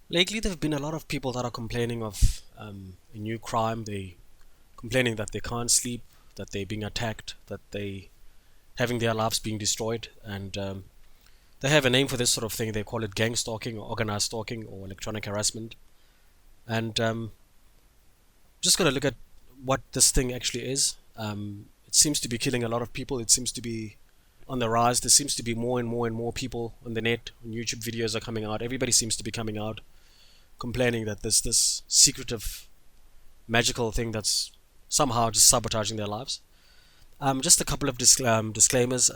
Lately, there have been a lot of people that are complaining of a new crime. They complaining that they can't sleep, that they're being attacked, that they having their lives being destroyed, and they have a name for this sort of thing. They call it gang stalking, or organized stalking, or electronic harassment. And just gonna look at what this thing actually is. It seems to be killing a lot of people. It seems to be on the rise. There seems to be more and more and more people on the net. When YouTube videos are coming out, everybody seems to be coming out complaining that there's this secretive, magical thing that's somehow just sabotaging their lives. Just a couple of disclaimers.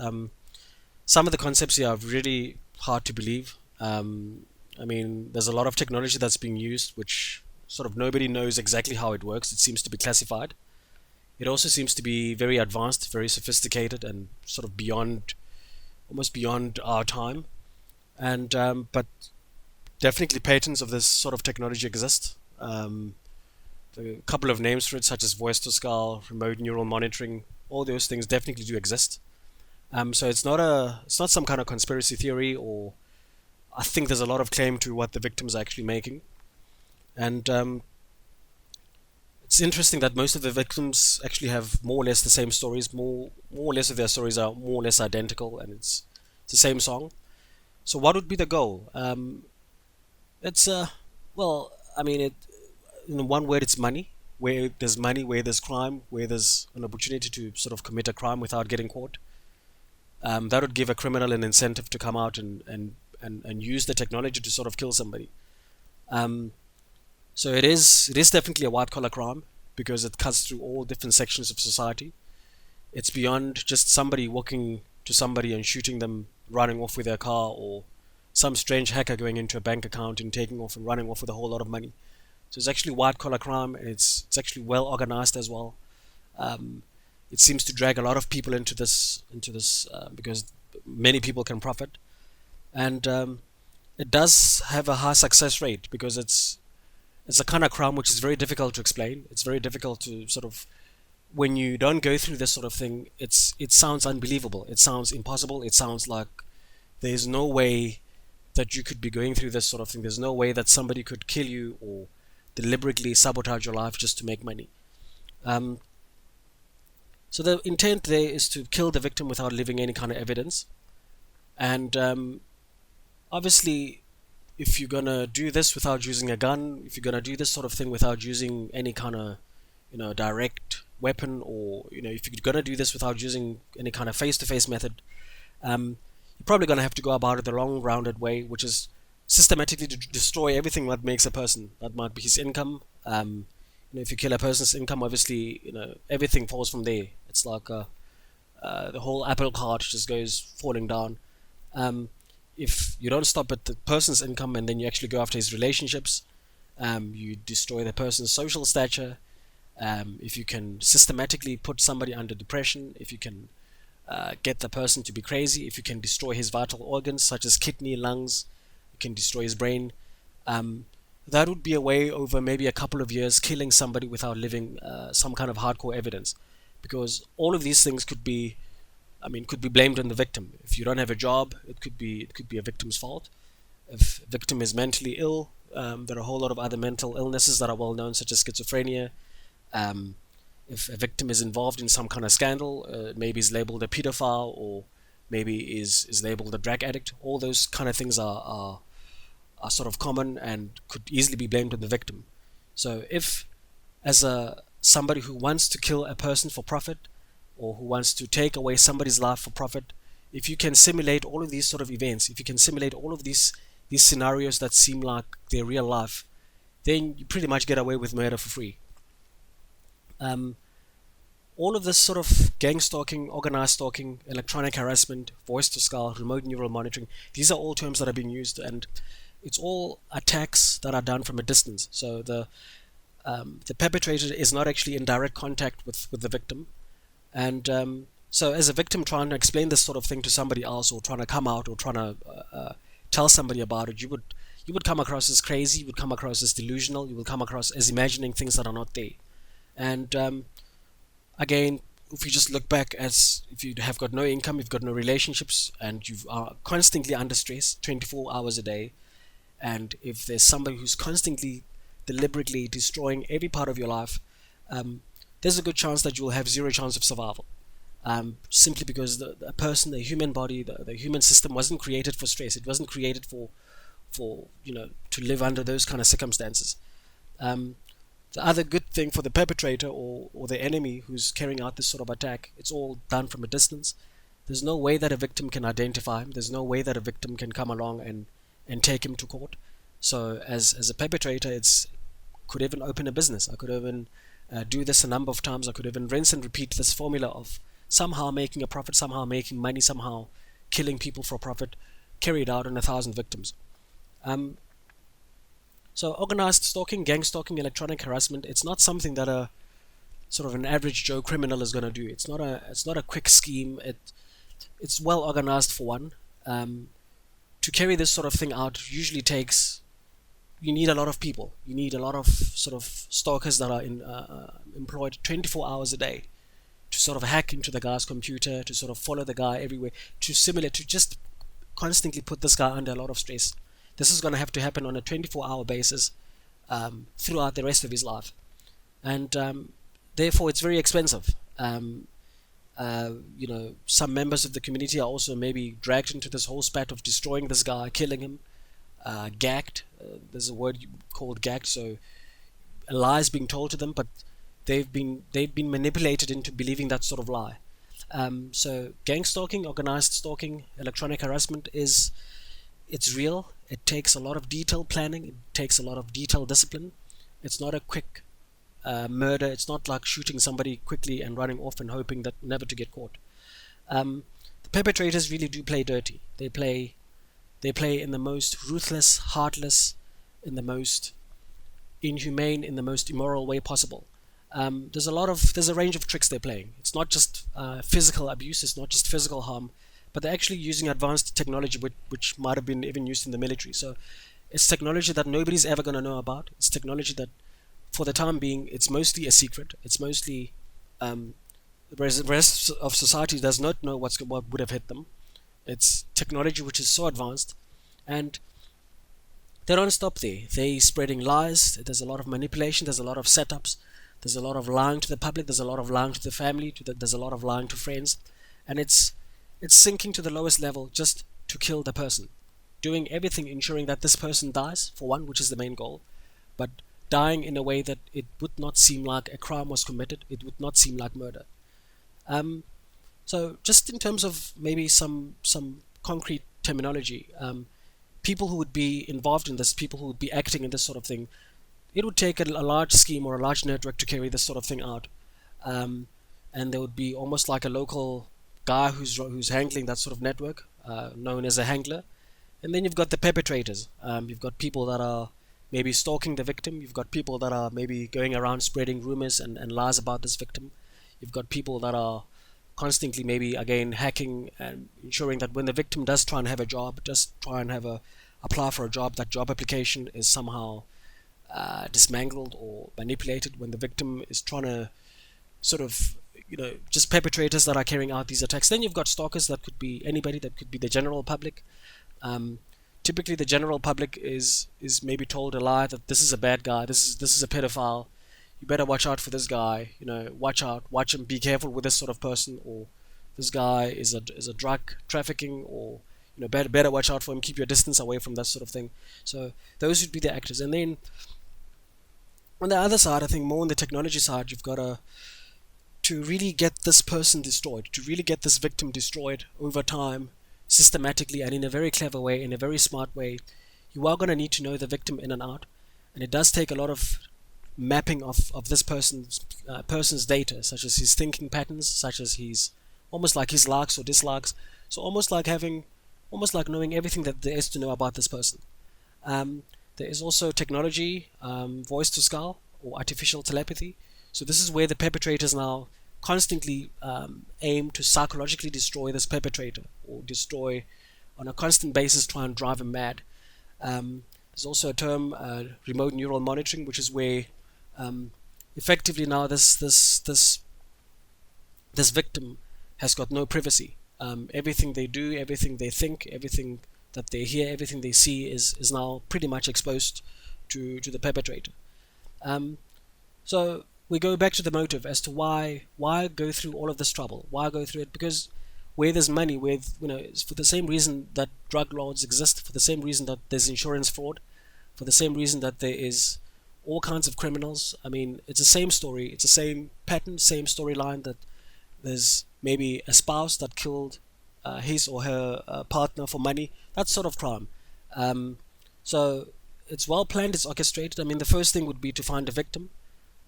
Some of the concepts here are really hard to believe. I mean, there's a lot of technology that's being used, which sort of nobody knows exactly how it works. It seems to be classified. It also seems to be very advanced, very sophisticated, and sort of beyond, almost beyond our time. And but definitely patents of this sort of technology exist. A couple of names for it, such as voice to skull, remote neural monitoring, all those things definitely do exist. So it's not some kind of conspiracy theory, or I think there's a lot of claim to what the victims are actually making. And it's interesting that most of the victims actually have more or less the same stories. More or less of their stories are more or less identical, and it's the same song. So what would be the goal? It's well, I mean, in one word, it's money. Where there's money, where there's crime, where there's an opportunity to sort of commit a crime without getting caught, that would give a criminal an incentive to come out and use the technology to sort of kill somebody. Um, so it is definitely a white collar crime because it cuts through all different sections of society. It's beyond just somebody walking to somebody and shooting them, running off with their car, or some strange hacker going into a bank account and taking off and running off with a whole lot of money. So it's actually white collar crime, and it's actually well organized as well. Um, it seems to drag a lot of people into this because many people can profit, and it does have a high success rate because it's a kind of crime which is very difficult to explain. It's very difficult to sort of when you don't go through this sort of thing, it sounds unbelievable. It sounds impossible. It sounds like there's no way that you could be going through this sort of thing. There's no way that somebody could kill you or deliberately sabotage your life just to make money. Um, so the intent there is to kill the victim without leaving any kind of evidence. And obviously, if you're gonna do this without using a gun, if you're gonna do this sort of thing without using any kind of direct weapon, or if you're gonna do this without using any kind of face-to-face method, you're probably gonna have to go about it the long rounded way, which is systematically to destroy everything that makes a person. That might be his income. If you kill a person's income, obviously everything falls from there. It's like the whole apple cart just goes falling down. Um, if you don't stop at the person's income and then you actually go after his relationships, you destroy the person's social stature. If you can systematically put somebody under depression, if you can get the person to be crazy, if you can destroy his vital organs such as kidney, lungs, you can destroy his brain. Um, that would be a way over maybe a couple of years killing somebody without leaving some kind of hardcore evidence, because all of these things could be blamed on the victim. If you don't have a job, it could be a victim's fault. If a victim is mentally ill, there are a whole lot of other mental illnesses that are well known, such as schizophrenia. Um, if a victim is involved in some kind of scandal, maybe is labeled a pedophile, or maybe is labeled a drug addict. All those kind of things are sort of common and could easily be blamed on the victim. So if, as a somebody who wants to kill a person for profit, or who wants to take away somebody's life for profit, if you can simulate all of these sort of events, if you can simulate all of these scenarios that seem like they're real life, then you pretty much get away with murder for free. Um, all of this sort of gang stalking, organized stalking, electronic harassment, voice to skull, remote neural monitoring, these are all terms that are being used, and it's all attacks that are done from a distance. So the perpetrator is not actually in direct contact with the victim, and so as a victim trying to explain this sort of thing to somebody else, or trying to come out, or trying to tell somebody about it, you would come across as crazy, you would come across as delusional, you will come across as imagining things that are not there. And again, if you just look back, as if you have got no income, you've got no relationships, and you are constantly under stress 24 hours a day, and if there's somebody who's constantly, deliberately destroying every part of your life, um, there's a good chance that you'll have zero chance of survival. Simply because the person, the human body, the human system wasn't created for stress. It wasn't created for to live under those kind of circumstances. Um, the other good thing for the perpetrator or the enemy who's carrying out this sort of attack, it's all done from a distance. There's no way that a victim can identify him. There's no way that a victim can come along and take him to court. So as a perpetrator, it's could even open a business. I could even do this a number of times. I could even rinse and repeat this formula of somehow making a profit, somehow making money, somehow killing people for profit, carried out on 1,000 victims. Um, so organized stalking, gang stalking, electronic harassment, it's not something that a sort of an average Joe criminal is going to do. It's not a quick scheme. It's well organized for one. To carry this sort of thing out usually takes, you need a lot of people. You need a lot of sort of stalkers that are employed 24 hours a day to sort of hack into the guy's computer, to sort of follow the guy everywhere, to simulate, to just constantly put this guy under a lot of stress. This is going to have to happen on a 24-hour basis throughout the rest of his life. And therefore, it's very expensive. Some members of the community are also maybe dragged into this whole spat of destroying this guy, killing him, gagged. There's a word called gagged, so a lie is being told to them, but they've been manipulated into believing that sort of lie. So gang stalking, organized stalking, electronic harassment it's real. It takes a lot of detailed planning. It takes a lot of detailed discipline. It's not a quick murder. It's not like shooting somebody quickly and running off and hoping that never to get caught. The perpetrators really do play dirty. They play in the most ruthless, heartless, in the most inhumane, in the most immoral way possible. There's a range of tricks they're playing. It's not just physical abuse. It's not just physical harm, but they're actually using advanced technology which might have been even used in the military. So it's technology that nobody's ever going to know about. It's technology that, for the time being, it's mostly a secret. It's mostly the rest of society does not know what would have hit them. It's technology which is so advanced, and they don't stop there. They're spreading lies. There's a lot of manipulation. There's a lot of setups. There's a lot of lying to the public. There's a lot of lying to the family. There's a lot of lying to friends, and it's sinking to the lowest level just to kill the person, doing everything, ensuring that this person dies, for one, which is the main goal, but dying in a way that it would not seem like a crime was committed. It would not seem like murder. So just in terms of maybe some concrete terminology, people who would be involved in this, people who would be acting in this sort of thing, it would take a large scheme or a large network to carry this sort of thing out. And there would be almost like a local guy who's handling that sort of network, known as a handler. And then you've got the perpetrators. You've got people that are maybe stalking the victim. You've got people that are maybe going around spreading rumors and lies about this victim. You've got people that are constantly maybe again hacking and ensuring that when the victim does try and have a job, just try and apply for a job, that job application is somehow dismantled or manipulated when the victim is trying to sort of, just perpetrators that are carrying out these attacks. Then you've got stalkers that could be anybody, that could be the general public. Typically the general public is maybe told a lie that this is a bad guy, this is a pedophile, you better watch out for this guy, watch out, watch him, be careful with this sort of person, or this guy is a drug trafficking, or better watch out for him, keep your distance away from that sort of thing. So those would be the actors. And then on the other side, I think more on the technology side, you've got to really get this person destroyed, to really get this victim destroyed over time, systematically and in a very clever way, in a very smart way. You are going to need to know the victim in and out, and it does take a lot of mapping of this person's data, such as his thinking patterns, such as almost like his likes or dislikes. So almost like knowing everything that there is to know about this person. There is also technology, voice to skull or artificial telepathy. So this is where the perpetrators now constantly aim to psychologically destroy this perpetrator, or destroy on a constant basis, try and drive him mad. There's also a term, remote neural monitoring, which is where effectively now this victim has got no privacy. Everything they do, everything they think, everything that they hear, everything they see is now pretty much exposed to the perpetrator. Um, so we go back to the motive as to why go through all of this trouble, why go through it, because where there's money, it's for the same reason that drug lords exist, for the same reason that there's insurance fraud, for the same reason that there is all kinds of criminals. I mean, it's the same story, it's the same pattern, same storyline, that there's maybe a spouse that killed his or her partner for money, that sort of crime. Um, so it's well planned, it's orchestrated. I mean, the first thing would be to find a victim,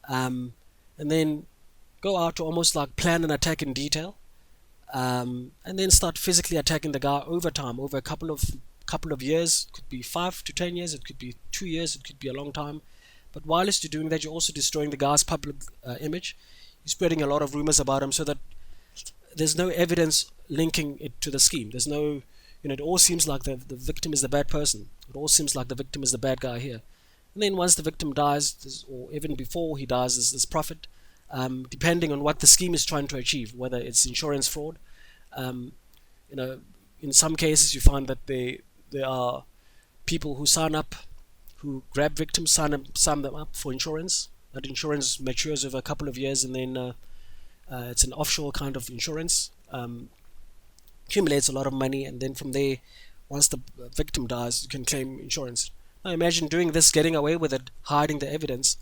um, and then go out to almost like plan an attack in detail, and then start physically attacking the guy over time, over a couple of years. Could be 5 to 10 years, it could be 2 years, it could be a long time. But whilst you're doing that, you're also destroying the guy's public image. You're spreading a lot of rumors about him, so that there's no evidence linking it to the scheme. There's no, it all seems like the victim is the bad person. It all seems like the victim is the bad guy here. And then once the victim dies, or even before he dies, there's profit, depending on what the scheme is trying to achieve, whether it's insurance fraud. Um, you know, in some cases you find that there are people who sign up, who grab victims, sign them up for insurance. That insurance matures over a couple of years, and then it's an offshore kind of insurance. Accumulates a lot of money, and then from there, once the victim dies, you can claim insurance. Now imagine doing this, getting away with it, hiding the evidence,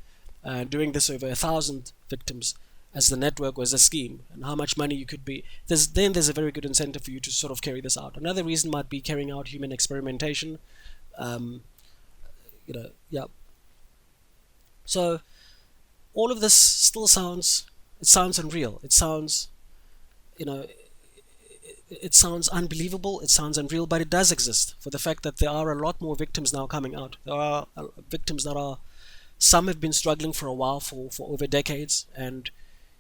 doing this over 1,000 victims as the network was a scheme, and how much money you could be. There's a very good incentive for you to sort of carry this out. Another reason might be carrying out human experimentation. Um, yeah. So all of this still sounds unreal. It sounds, you know, it sounds unbelievable, it sounds unreal, but it does exist, for the fact that there are a lot more victims now coming out. There are victims that are, some have been struggling for a while, for over decades, and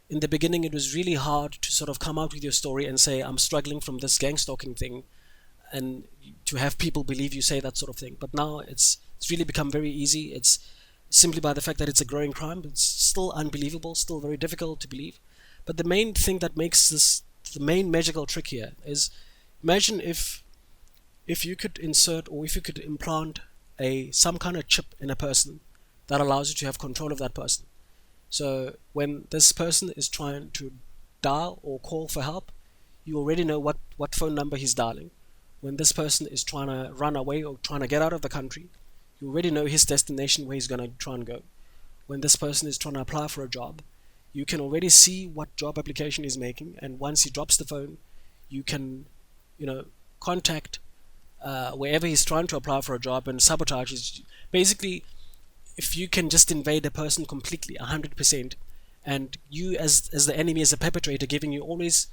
in the beginning it was really hard to sort of come out with your story and say, I'm struggling from this gang-stalking thing, and to have people believe you say that sort of thing. But now it's really become very easy. It's simply by the fact that it's a growing crime. It's still unbelievable, still very difficult to believe. But the main thing that makes this, the main magical trick here, is imagine if you could insert, or if you could implant some kind of chip in a person that allows you to have control of that person. So when this person is trying to dial or call for help, you already know what phone number he's dialing. When this person is trying to run away or trying to get out of the country, you already know his destination, where he's going to try and go. When this person is trying to apply for a job, you can already see what job application he's making, and once he drops the phone, you can, contact wherever he's trying to apply for a job and sabotage his. Basically, if you can just invade a person completely, 100%, and you as the enemy, as a perpetrator, giving you always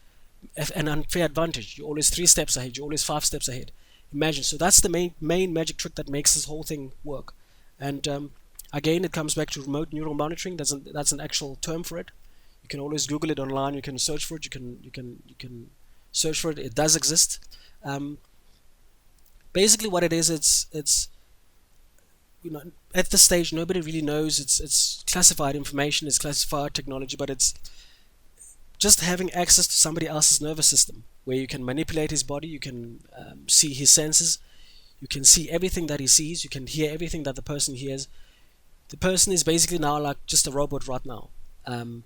an unfair advantage. You're always 3 steps ahead. You're always 5 steps ahead. Imagine. So that's the main magic trick that makes this whole thing work. And again, it comes back to remote neural monitoring. That's an actual term for it. You can always Google it online. You can search for it. You can search for it. It does exist. Basically, what it is, it's at this stage nobody really knows. It's classified information. It's classified technology, but it's just having access to somebody else's nervous system, where you can manipulate his body, you can see his senses, you can see everything that he sees, you can hear everything that the person hears. The person is basically now like just a robot right now. And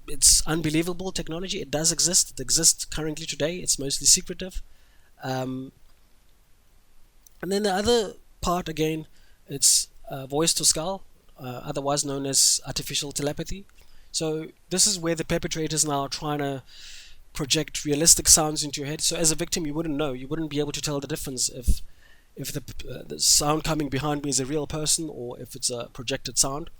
it's unbelievable technology. It does exist. It exists currently today. It's mostly secretive. And then the other part, again, it's voice to skull, otherwise known as artificial telepathy. So this is where the perpetrators now are trying to project realistic sounds into your head. So as a victim, you wouldn't know. You wouldn't be able to tell the difference if the sound coming behind me is a real person, or if it's a projected sound,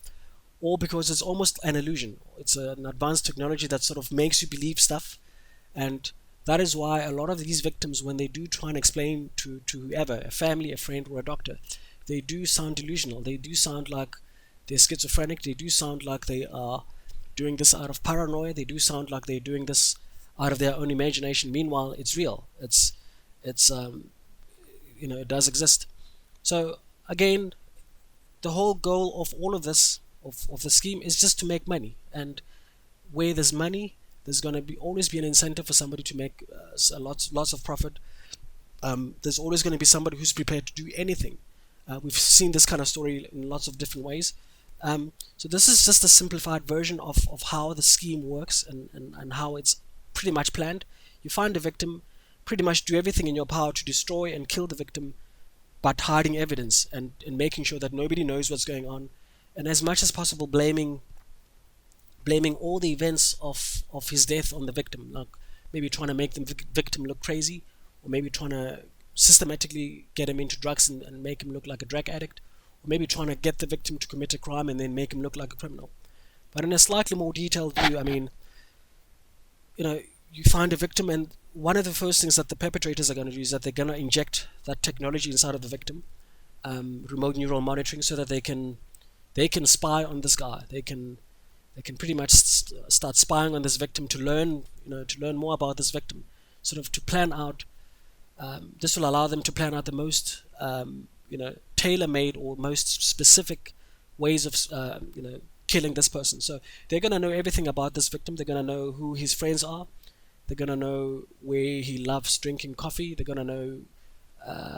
or because it's almost an illusion. It's an advanced technology that sort of makes you believe stuff. And that is why a lot of these victims, when they do try and explain to whoever, a family, a friend, or a doctor, they do sound delusional. They do sound like they're schizophrenic. They do sound like they are doing this out of paranoia. They do sound like they're doing this out of their own imagination. Meanwhile, it's real. It does exist. So again, the whole goal of all of this, of the scheme, is just to make money. And where there's money, there's going to always be an incentive for somebody to make lots of profit. there's always going to be somebody who's prepared to do anything. We've seen this kind of story in lots of different ways. So this is just a simplified version of how the scheme works, and how it's pretty much planned. You find a victim, pretty much do everything in your power to destroy and kill the victim, but hiding evidence, and making sure that nobody knows what's going on, and as much as possible blaming all the events of his death on the victim, like maybe trying to make the victim look crazy, or maybe trying to systematically get him into drugs and make him look like a drug addict, or maybe trying to get the victim to commit a crime and then make him look like a criminal. But in a slightly more detailed view, I mean, you find a victim, and one of the first things that the perpetrators are going to do is that they're going to inject that technology inside of the victim, remote neural monitoring, so that they can spy on this guy. They can pretty much start spying on this victim to learn more about this victim, sort of to plan out. This will allow them to plan out the most tailor-made or most specific ways of killing this person. So they're going to know everything about this victim. They're going to know who his friends are. They're going to know where he loves drinking coffee. They're going to know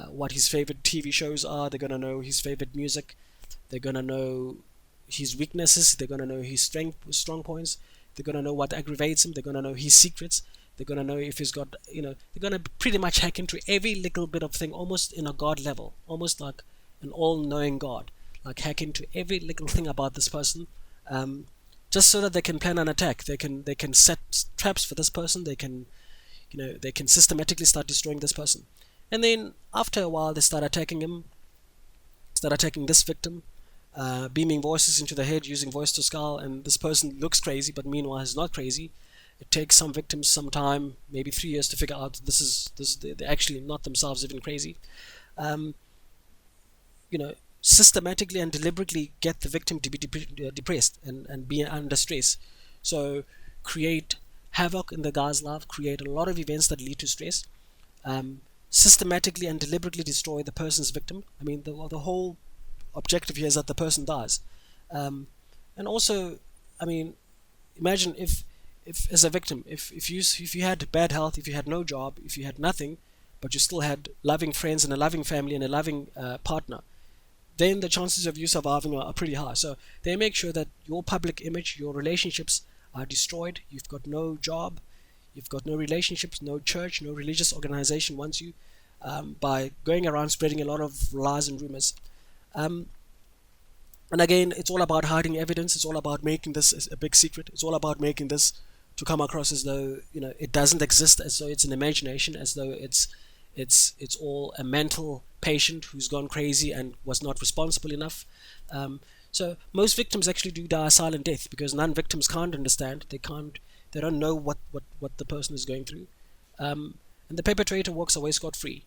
what his favorite TV shows are. They're going to know his favorite music. They're going to know his weaknesses. They're going to know his strong points. They're going to know what aggravates him. They're going to know his secrets. They're going to know if he's got, they're going to pretty much hack into every little bit of thing, almost in a god level, almost like an all-knowing god, like hack into every little thing about this person, just so that they can plan an attack. They can set traps for this person. They can systematically start destroying this person, and then after a while they start attacking this victim, beaming voices into the head, using voice to skull, and this person looks crazy, but meanwhile is not crazy. It takes some victims some time, maybe 3 years, to figure out they're actually not themselves even crazy. Systematically and deliberately get the victim to be depressed and be under stress. So create havoc in the guy's life, create a lot of events that lead to stress, systematically and deliberately destroy the person's victim. I mean, the whole objective here is that the person dies. And also, I mean, imagine if as a victim, if you had bad health, if you had no job, if you had nothing, but you still had loving friends and a loving family and a loving partner, then the chances of you surviving are pretty high. So they make sure that your public image, your relationships are destroyed. You've got no job, you've got no relationships, no church, no religious organization wants you, by going around spreading a lot of lies and rumors. And again, it's all about hiding evidence. It's all about making this a big secret. It's all about making this to come across as though it doesn't exist, as though it's an imagination, as though it's all a mental patient who's gone crazy and was not responsible enough. So most victims actually do die a silent death because non-victims can't understand. They don't know what the person is going through, and the perpetrator walks away scot-free,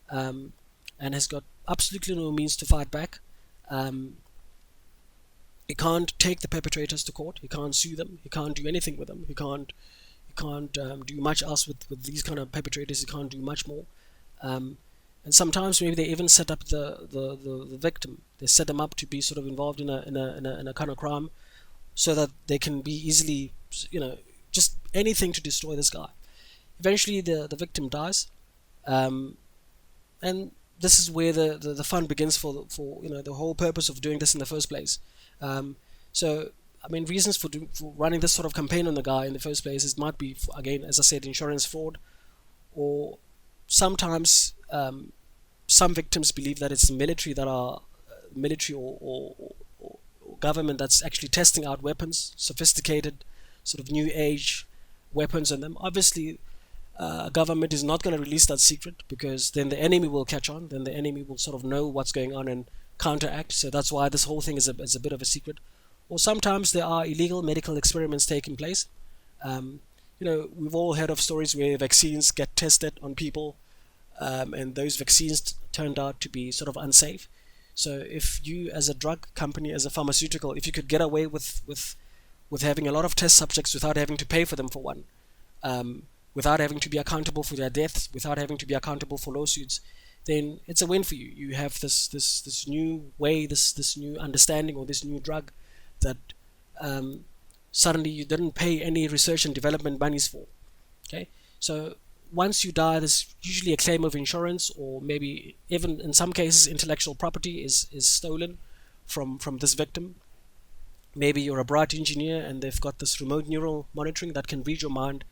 and has got absolutely no means to fight back. He can't take the perpetrators to court. He can't sue them. He can't do anything with them. He can't do much else with these kind of perpetrators. He can't do much more. And sometimes maybe they even set up the victim. They set them up to be sort of involved in a kind of crime, so that they can be easily, just anything to destroy this guy. Eventually, the victim dies, and this is where the fun begins for the whole purpose of doing this in the first place. So I mean, reasons for running this sort of campaign on the guy in the first place is might be, again, as I said, insurance fraud, or sometimes some victims believe that it's the military that are military or government that's actually testing out weapons, sophisticated sort of new age weapons on them. Obviously, government is not going to release that secret, because then the enemy will catch on. Then the enemy will sort of know what's going on and counteract. So that's why this whole thing is a bit of a secret. Or sometimes there are illegal medical experiments taking place. We've all heard of stories where vaccines get tested on people, and those vaccines turned out to be sort of unsafe. So if you, as a drug company, as a pharmaceutical, if you could get away with having a lot of test subjects without having to pay for them for one, without having to be accountable for their deaths, without having to be accountable for lawsuits, then it's a win for you. You have this new way, this new understanding, or this new drug that suddenly you didn't pay any research and development monies for. Okay, so once you die, there's usually a claim of insurance, or maybe even in some cases intellectual property is stolen from this victim. Maybe you're a bright engineer and they've got this remote neural monitoring that can read your mind.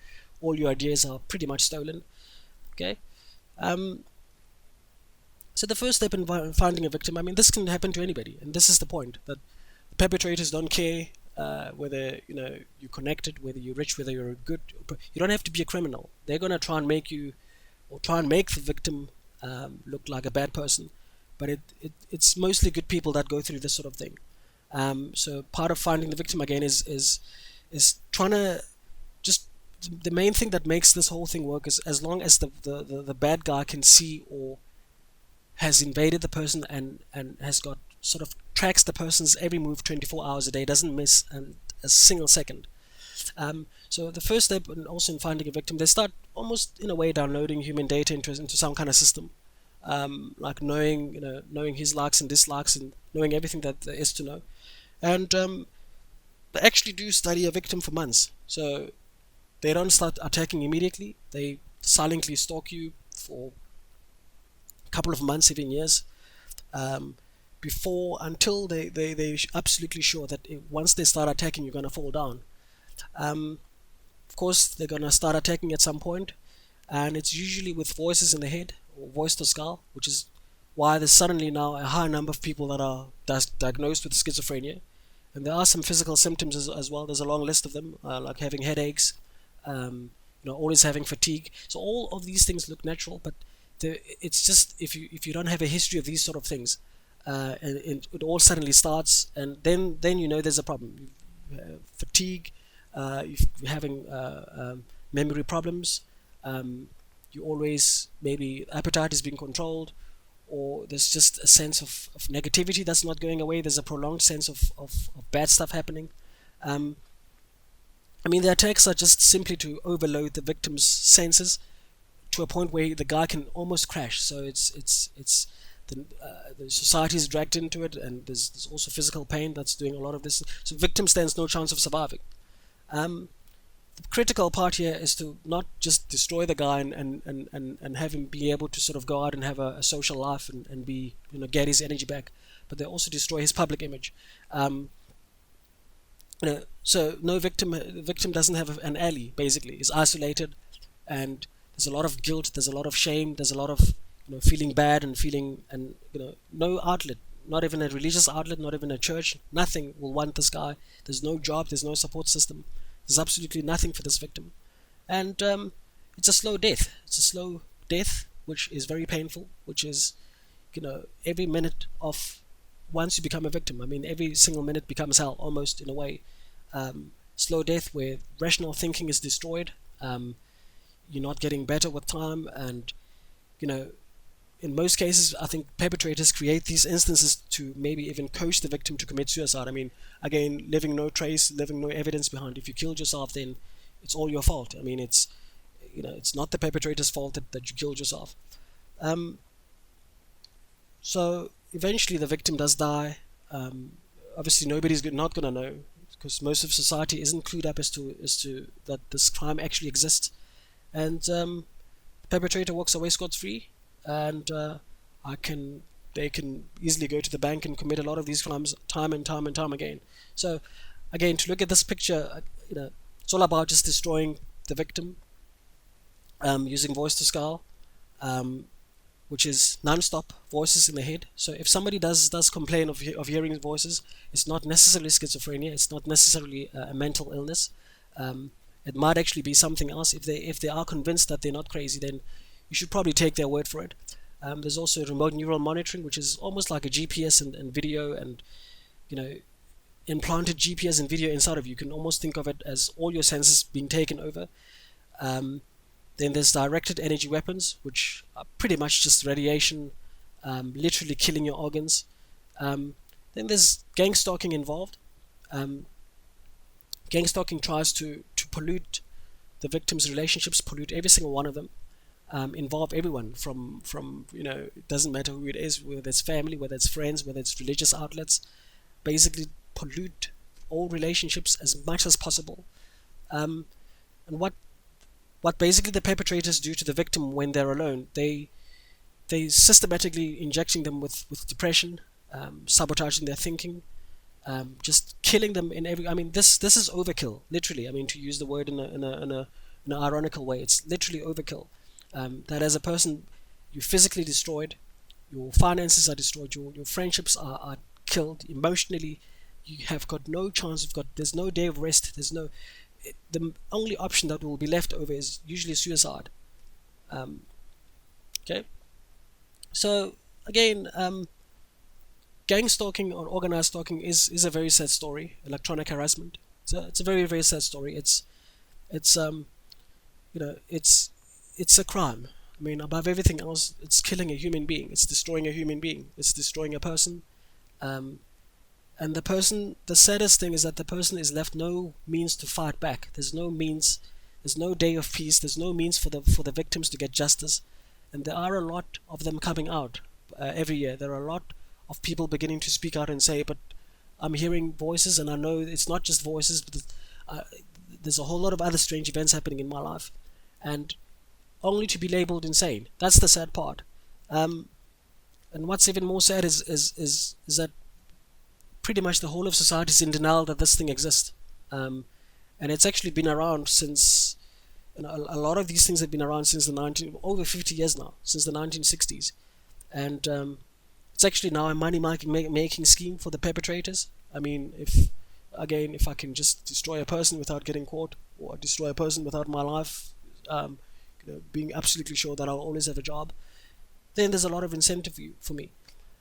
All your ideas are pretty much stolen. Okay. Um, so the first step in finding a victim, I mean, this can happen to anybody, and this is the point, that perpetrators don't care whether you're connected, whether you're rich, whether you're good. You don't have to be a criminal. They're gonna try and make you, or try and make the victim look like a bad person, but it's mostly good people that go through this sort of thing. So part of finding the victim again is trying to just, the main thing that makes this whole thing work is as long as the bad guy can see or has invaded the person and has got sort of tracks the person's every move 24 hours a day, doesn't miss a single second. So the first step, and also in finding a victim, they start almost in a way downloading human data into some kind of system, like knowing his likes and dislikes and knowing everything that there is to know, and they actually do study a victim for months. So they don't start attacking immediately. They silently stalk you for a couple of months, even years, before, until they're absolutely sure that once they start attacking, you're going to fall down. Of course, they're going to start attacking at some point, and it's usually with voices in the head, or voice to skull, which is why there's suddenly now a high number of people that are diagnosed with schizophrenia. And there are some physical symptoms as well. There's a long list of them, like having headaches, always having fatigue. So all of these things look natural, but it's just if you don't have a history of these sort of things, and it all suddenly starts, and then there's a problem. Fatigue, you're having memory problems, you always, maybe appetite is being controlled, or there's just a sense of negativity that's not going away. There's a prolonged sense of bad stuff happening. I mean, the attacks are just simply to overload the victim's senses to a point where the guy can almost crash. So it's the society is dragged into it, and there's also physical pain that's doing a lot of this. So victim stands no chance of surviving. The critical part here is to not just destroy the guy and have him be able to sort of go out and have a social life and be, get his energy back, but they also destroy his public image. So no victim, the victim doesn't have an ally, basically. Is isolated, and there's a lot of guilt, there's a lot of shame, there's a lot of feeling bad and feeling, and no outlet, not even a religious outlet, not even a church, nothing will want this guy. There's no job, there's no support system, there's absolutely nothing for this victim, and it's a slow death. It's a slow death, which is very painful, which is every minute of, once you become a victim, I mean, every single minute becomes hell, almost, in a way. Slow death where rational thinking is destroyed. You're not getting better with time, and in most cases, I think perpetrators create these instances to maybe even coach the victim to commit suicide. I mean, again, leaving no trace, leaving no evidence behind. If you killed yourself, then it's all your fault. I mean, it's not the perpetrator's fault that you killed yourself. So eventually, the victim does die. Obviously, nobody's not gonna know, because most of society isn't clued up as to that this crime actually exists, and the perpetrator walks away scot-free, and they can easily go to the bank and commit a lot of these crimes time and time and time again. So again, to look at this picture, it's all about just destroying the victim, using voice to skull, which is non-stop voices in the head. So if somebody does complain of hearing voices, it's not necessarily schizophrenia, it's not necessarily a mental illness. It might actually be something else. If they are convinced that they're not crazy, then you should probably take their word for it. There's also remote neural monitoring, which is almost like a GPS and video, and implanted GPS and video inside of you. You can almost think of it as all your senses being taken over. Then there's directed energy weapons, which are pretty much just radiation, literally killing your organs. Then there's gang-stalking involved. Gang-stalking tries to pollute the victim's relationships, pollute every single one of them, involve everyone from it doesn't matter who it is, whether it's family, whether it's friends, whether it's religious outlets. Basically pollute all relationships as much as possible. And what what basically the perpetrators do to the victim when they're alone, they systematically injecting them with depression, sabotaging their thinking, just killing them in every. I mean, this is overkill, literally. I mean, to use the word in an ironical way, it's literally overkill. That as a person, you're physically destroyed, your finances are destroyed, your friendships are killed emotionally. You have got no chance. There's no day of rest. The only option that will be left over is usually suicide. Um, okay, so again, gang stalking or organized stalking is a very sad story. Electronic harassment. It's a very very sad story. It's you know it's a crime. I mean, above everything else, it's killing a human being. It's destroying a human being. It's destroying a person. Um, and the saddest thing is that the person is left no means to fight back. There's no means. There's no day of peace. There's no means for the victims to get justice. And there are a lot of them coming out every year. There are a lot of people beginning to speak out and say, but I'm hearing voices, and I know it's not just voices, but uh, there's a whole lot of other strange events happening in my life, and only to be labeled insane. That's the sad part. Um, and what's even more sad is that pretty much the whole of society is in denial that this thing exists. And it's actually been around since, a lot of these things have been around since over 50 years now, since the 1960s. And it's actually now a money making scheme for the perpetrators. I mean, if I can just destroy a person without getting caught, or destroy a person without my life, being absolutely sure that I'll always have a job, then there's a lot of incentive for me.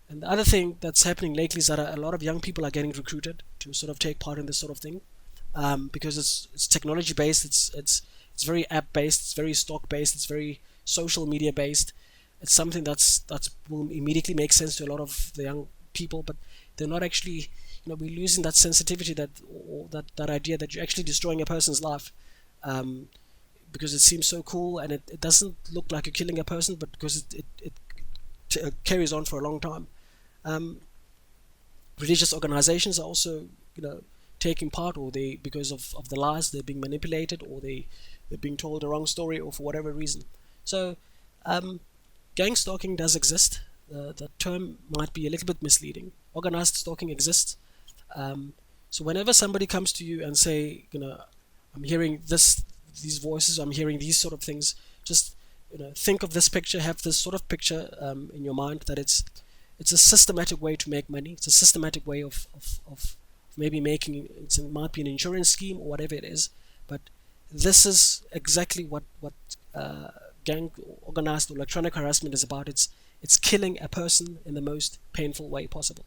And the other thing that's happening lately is that a lot of young people are getting recruited to sort of take part in this sort of thing, because it's technology based, it's very app based, it's very stock based, it's very social media based. It's something that's will immediately make sense to a lot of the young people, but they're not actually, we're losing that sensitivity, or that idea that you're actually destroying a person's life, because it seems so cool, and it doesn't look like you're killing a person, but because it carries on for a long time. Um, Religious organizations are also, taking part, or because of the lies, they're being manipulated, or they're being told the wrong story, or for whatever reason. So, gang stalking does exist. The term might be a little bit misleading. Organized stalking exists. So whenever somebody comes to you and say, I'm hearing these voices, I'm hearing these sort of things, just think of this picture, have this sort of picture in your mind, that it's a systematic way to make money. It's a systematic way of maybe making, it might be an insurance scheme or whatever it is, but this is exactly what gang organized electronic harassment is about. It's killing a person in the most painful way possible.